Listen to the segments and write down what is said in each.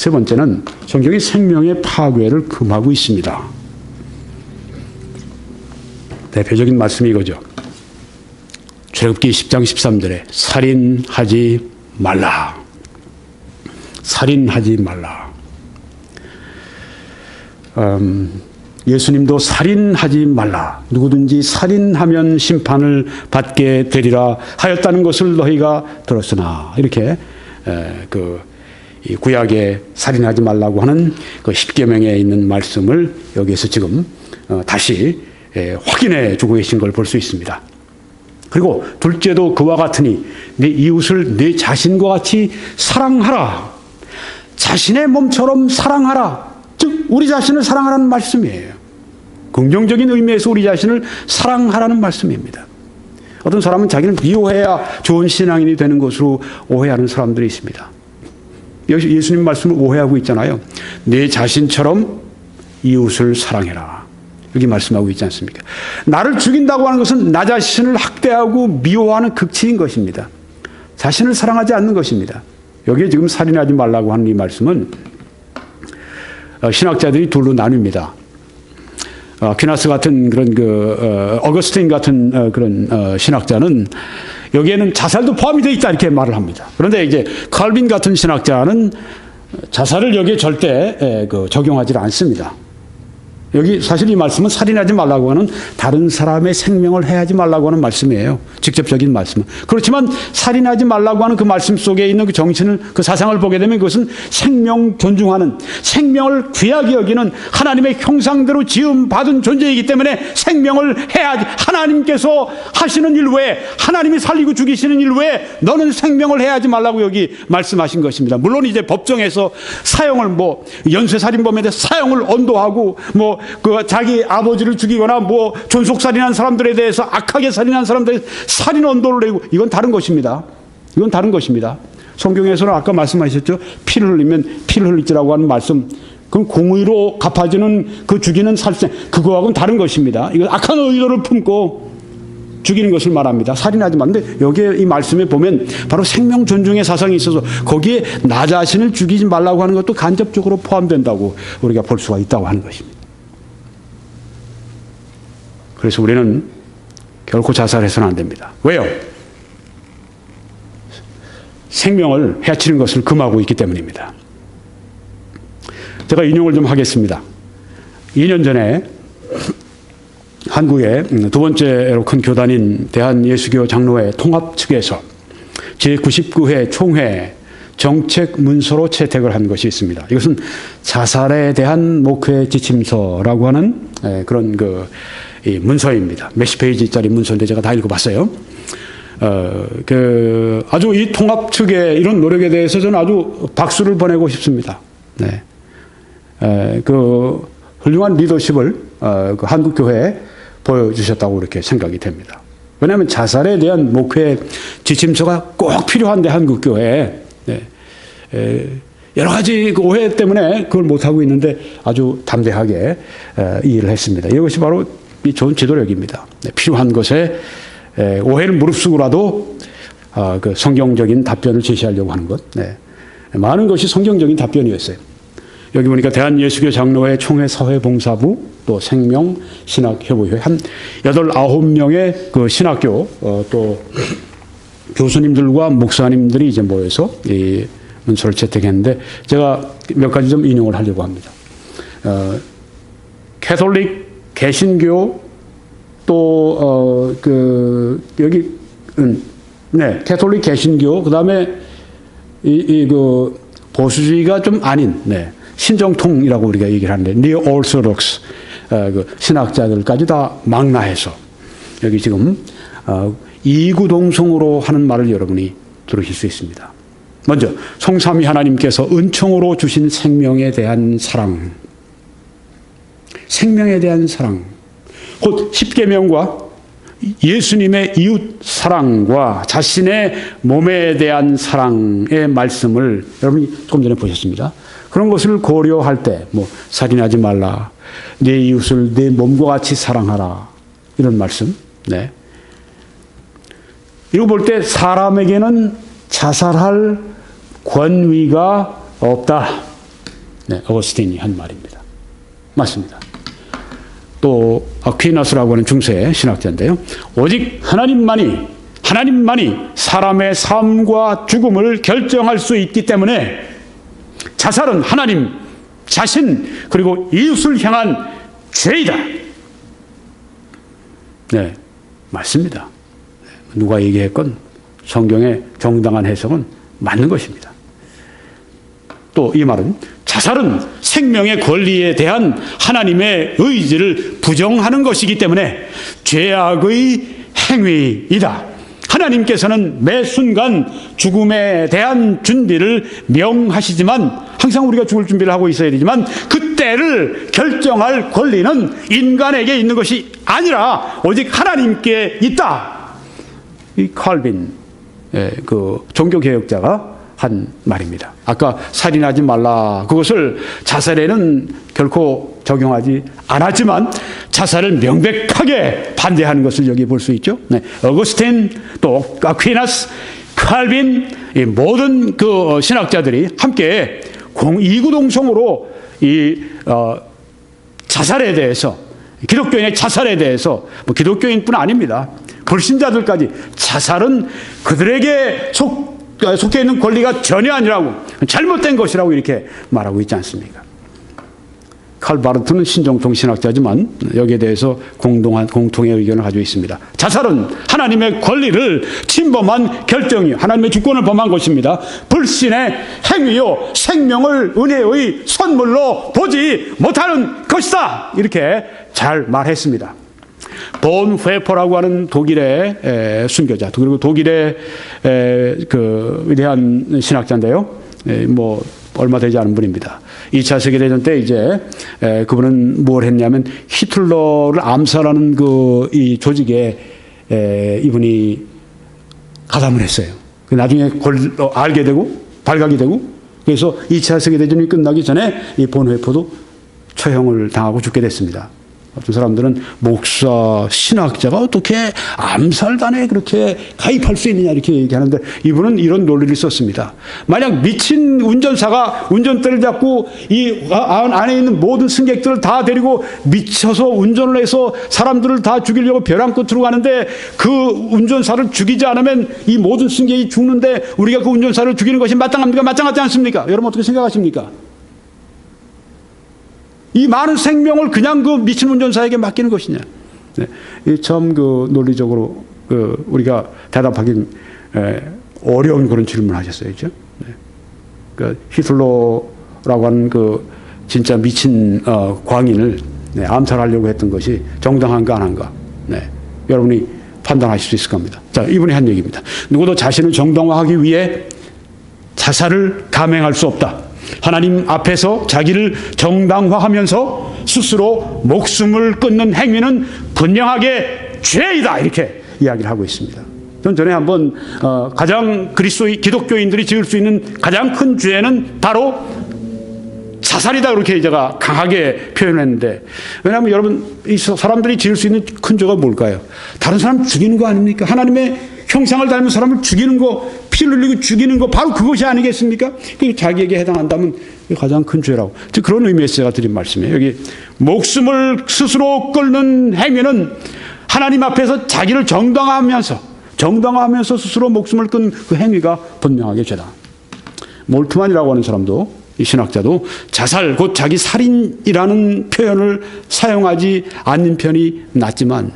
세 번째는 성경이 생명의 파괴를 금하고 있습니다. 대표적인 말씀이 이거죠. 출애굽기 10장 13절에 살인하지 말라. 살인하지 말라. 예수님도 살인하지 말라. 누구든지 살인하면 심판을 받게 되리라 하였다는 것을 너희가 들었으나, 이렇게 이 구약에 살인하지 말라고 하는 그 십계명에 있는 말씀을 여기에서 지금 다시 확인해 주고 계신 걸 볼 수 있습니다. 그리고 둘째도 그와 같으니 네 이웃을 네 자신과 같이 사랑하라. 자신의 몸처럼 사랑하라. 즉 우리 자신을 사랑하라는 말씀이에요. 긍정적인 의미에서 우리 자신을 사랑하라는 말씀입니다. 어떤 사람은 자기를 미워해야 좋은 신앙인이 되는 것으로 오해하는 사람들이 있습니다. 예수님 말씀을 오해하고 있잖아요. 내 자신처럼 이웃을 사랑해라. 여기 말씀하고 있지 않습니까? 나를 죽인다고 하는 것은 나 자신을 학대하고 미워하는 극치인 것입니다. 자신을 사랑하지 않는 것입니다. 여기에 지금 살인하지 말라고 하는 이 말씀은 신학자들이 둘로 나뉩니다. 아퀴나스 같은 그런 어거스틴 같은 그런 신학자는 여기에는 자살도 포함이 되어 있다 이렇게 말을 합니다. 그런데 이제 칼빈 같은 신학자는 자살을 여기에 절대 적용하지 않습니다. 여기 사실 이 말씀은 살인하지 말라고 하는, 다른 사람의 생명을 해하지 말라고 하는 말씀이에요. 직접적인 말씀은. 그렇지만 살인하지 말라고 하는 그 말씀 속에 있는 그 정신을, 그 사상을 보게 되면 그것은 생명 존중하는, 생명을 귀하게 여기는 하나님의 형상대로 지음받은 존재이기 때문에 생명을 해야지, 하나님께서 하시는 일 외에, 하나님이 살리고 죽이시는 일 외에 너는 생명을 해야지 말라고 여기 말씀하신 것입니다. 물론 이제 법정에서 사형을 연쇄살인범에 대해 사형을 언도하고 자기 아버지를 죽이거나 존속살인한 사람들에 대해서, 악하게 살인한 사람들에 대해서 살인 언도를 내고, 이건 다른 것입니다. 이건 다른 것입니다. 성경에서는 아까 말씀하셨죠. 피를 흘리면 피를 흘리지라고 하는 말씀. 그건 공의로 갚아주는 그 죽이는 살생, 그거하고는 다른 것입니다. 이건 악한 의도를 품고 죽이는 것을 말합니다. 살인하지 말는데 여기에 이 말씀에 보면 바로 생명 존중의 사상이 있어서 거기에 나 자신을 죽이지 말라고 하는 것도 간접적으로 포함된다고 우리가 볼 수가 있다고 하는 것입니다. 그래서 우리는 결코 자살해서는 안 됩니다. 왜요? 생명을 해치는 것을 금하고 있기 때문입니다. 제가 인용을 좀 하겠습니다. 2년 전에 한국의 두 번째로 큰 교단인 대한예수교 장로회 통합 측에서 제99회 총회 정책 문서로 채택을 한 것이 있습니다. 이것은 자살에 대한 목회 지침서라고 하는 그런 이 문서입니다. 몇십 페이지짜리 문서인데 제가 다 읽어봤어요. 아주 이 통합 측의 이런 노력에 대해서 저는 아주 박수를 보내고 싶습니다. 네. 훌륭한 리더십을 한국 교회에 보여주셨다고 이렇게 생각이 됩니다. 왜냐하면 자살에 대한 목회 지침서가 꼭 필요한데 한국 교회에 여러 가지 오해 때문에 그걸 못하고 있는데 아주 담대하게 이 일을 했습니다. 이것이 바로 이 좋은 지도력입니다. 필요한 것에 오해를 무릅쓰고라도 그 성경적인 답변을 제시하려고 하는 것. 많은 것이 성경적인 답변이었어요. 여기 보니까 대한예수교 장로회 총회 사회봉사부, 또 생명신학협의회 한 8, 9명의 그 신학교 또 교수님들과 목사님들이 이제 모여서 이 문서를 채택했는데 제가 몇 가지 좀 인용을 하려고 합니다. 캐톨릭 개신교 또 여기 캐톨릭 개신교 그다음에 그 보수주의가 좀 아닌 신정통이라고 우리가 얘기를 하는데 니오 오르소독스 그 신학자들까지 다 망라해서 여기 지금 이구동성으로 하는 말을 여러분이 들으실 수 있습니다. 먼저 성삼위 하나님께서 은총으로 주신 생명에 대한 사랑, 생명에 대한 사랑, 곧 십계명과 예수님의 이웃 사랑과 자신의 몸에 대한 사랑의 말씀을 여러분이 조금 전에 보셨습니다. 그런 것을 고려할 때 살인하지 말라, 내 이웃을 내 몸과 같이 사랑하라, 이런 말씀. 이거 볼 때 사람에게는 자살할 권위가 없다. 네, 어거스틴이 한 말입니다. 맞습니다. 또 아퀴나스라고 하는 중세 신학자인데요. 오직 하나님만이 사람의 삶과 죽음을 결정할 수 있기 때문에 자살은 하나님, 자신, 그리고 이웃을 향한 죄이다. 네, 맞습니다. 누가 얘기했건 성경의 정당한 해석은 맞는 것입니다. 또 이 말은 자살은 생명의 권리에 대한 하나님의 의지를 부정하는 것이기 때문에 죄악의 행위이다. 하나님께서는 매 순간 죽음에 대한 준비를 명하시지만 항상 우리가 죽을 준비를 하고 있어야 되지만 그때를 결정할 권리는 인간에게 있는 것이 아니라 오직 하나님께 있다. 이 칼빈 그 종교개혁자가 한 말입니다. 아까 살인하지 말라. 그것을 자살에는 결코 적용하지 않았지만 자살을 명백하게 반대하는 것을 여기 볼 수 있죠. 네. 어거스틴, 또 아퀴나스, 칼빈, 이 모든 그 신학자들이 함께 이구동성으로 이 자살에 대해서, 기독교인의 자살에 대해서, 뭐 기독교인뿐 아닙니다. 불신자들까지 자살은 그들에게 속해 있는 권리가 전혀 아니라고, 잘못된 것이라고 이렇게 말하고 있지 않습니까? 칼 바르트는 신정통 신학자지만 여기에 대해서 공통의 의견을 가지고 있습니다. 자살은 하나님의 권리를 침범한 결정이요, 하나님의 주권을 범한 것입니다. 불신의 행위요, 생명을 은혜의 선물로 보지 못하는 것이다. 이렇게 잘 말했습니다. 본 회퍼라고 하는 독일의 순교자, 그리고 독일의 그 위대한 신학자인데요. 뭐 얼마 되지 않은 분입니다. 2차 세계대전 때 이제 그분은 뭘 했냐면 히틀러를 암살하는 이 조직에 이분이 가담을 했어요. 나중에 알게 되고 발각이 되고, 그래서 2차 세계대전이 끝나기 전에 이 본 회퍼도 처형을 당하고 죽게 됐습니다. 어떤 사람들은 목사, 신학자가 어떻게 암살단에 그렇게 가입할 수 있느냐 이렇게 얘기하는데 이분은 이런 논리를 썼습니다. 만약 미친 운전사가 운전대를 잡고 이 안에 있는 모든 승객들을 다 데리고 미쳐서 운전을 해서 사람들을 다 죽이려고 벼랑 끝으로 가는데 그 운전사를 죽이지 않으면 이 모든 승객이 죽는데 우리가 그 운전사를 죽이는 것이 마땅합니까? 마땅하지 않습니까? 여러분 어떻게 생각하십니까? 이 많은 생명을 그냥 그 미친 운전사에게 맡기는 것이냐. 네. 참 논리적으로 우리가 대답하기 어려운 그런 질문을 하셨어요. 그렇죠? 네. 히틀러라고 하는 진짜 미친 광인을 암살하려고 했던 것이 정당한가 안 한가. 네. 여러분이 판단하실 수 있을 겁니다. 자, 이분이 한 얘기입니다. 누구도 자신을 정당화하기 위해 자살을 감행할 수 없다. 하나님 앞에서 자기를 정당화하면서 스스로 목숨을 끊는 행위는 분명하게 죄이다. 이렇게 이야기를 하고 있습니다. 전 전에 한번 가장 기독교인들이 지을 수 있는 가장 큰 죄는 바로 자살이다. 그렇게 제가 강하게 표현했는데, 왜냐하면 여러분 이 사람들이 지을 수 있는 큰 죄가 뭘까요? 다른 사람 죽이는 거 아닙니까? 하나님의 형상을 닮은 사람을 죽이는 거, 피를 흘리고 죽이는 거, 바로 그것이 아니겠습니까? 자기에게 해당한다면 가장 큰 죄라고. 그런 의미에서 제가 드린 말씀이에요. 여기 목숨을 스스로 끊는 행위는 하나님 앞에서 자기를 정당화하면서 스스로 목숨을 끊는 그 행위가 분명하게 죄다. 몰트만이라고 하는 사람도, 이 신학자도 자살, 곧 자기 살인이라는 표현을 사용하지 않는 편이 낫지만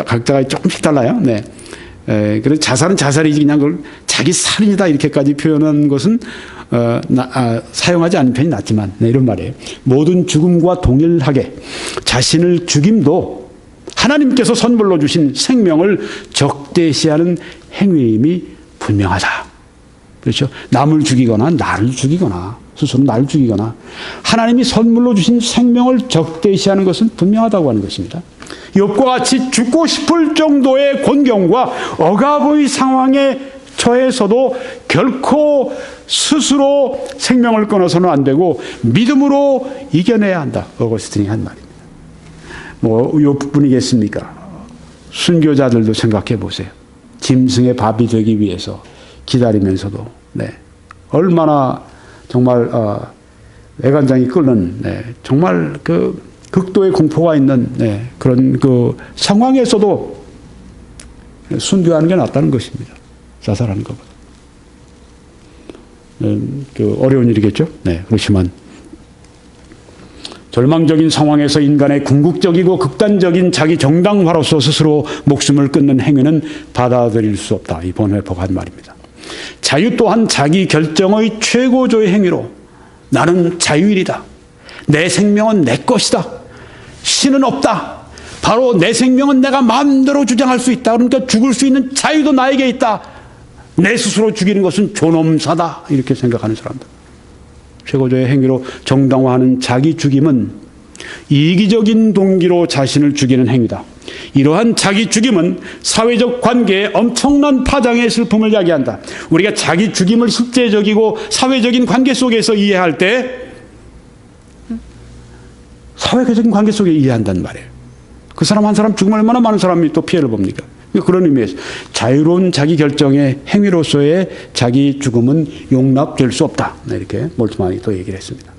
각자가 조금씩 달라요. 네. 그래서 자살은 자살이지 그냥 그걸 자기 살인이다 이렇게까지 표현한 것은 사용하지 않는 편이 낫지만, 네, 이런 말이에요. 모든 죽음과 동일하게 자신을 죽임도 하나님께서 선물로 주신 생명을 적대시하는 행위임이 분명하다. 그렇죠? 남을 죽이거나 나를 죽이거나 스스로 나를 죽이거나 하나님이 선물로 주신 생명을 적대시하는 것은 분명하다고 하는 것입니다. 욥과 같이 죽고 싶을 정도의 곤경과 억압의 상황에 처해서도 결코 스스로 생명을 끊어서는 안 되고 믿음으로 이겨내야 한다. 어거스틴이 한 말입니다. 뭐 욥뿐이겠습니까? 순교자들도 생각해 보세요. 짐승의 밥이 되기 위해서 기다리면서도 얼마나 정말 애간장이 끓는 정말 그 극도의 공포가 있는 그런 그 상황에서도 순교하는 게 낫다는 것입니다. 자살하는 것보다. 그 어려운 일이겠죠. 그렇지만 절망적인 상황에서 인간의 궁극적이고 극단적인 자기 정당화로서 스스로 목숨을 끊는 행위는 받아들일 수 없다. 이 본회포가 한 말입니다. 자유 또한 자기 결정의 최고조의 행위로 나는 자유인이다. 내 생명은 내 것이다. 신은 없다. 바로 내 생명은 내가 마음대로 주장할 수 있다. 그러니까 죽을 수 있는 자유도 나에게 있다. 내 스스로 죽이는 것은 존엄사다. 이렇게 생각하는 사람들. 최고조의 행위로 정당화하는 자기 죽임은 이기적인 동기로 자신을 죽이는 행위다. 이러한 자기 죽임은 사회적 관계에 엄청난 파장의 슬픔을 야기한다. 우리가 자기 죽임을 실제적이고 사회적인 관계 속에서 이해할 때 사회적인 관계 속에 이해한단 말이에요. 그 사람 한 사람 죽으면 얼마나 많은 사람이 또 피해를 봅니까? 그런 의미에서 자유로운 자기 결정의 행위로서의 자기 죽음은 용납될 수 없다. 이렇게 몰트만이 또 얘기를 했습니다.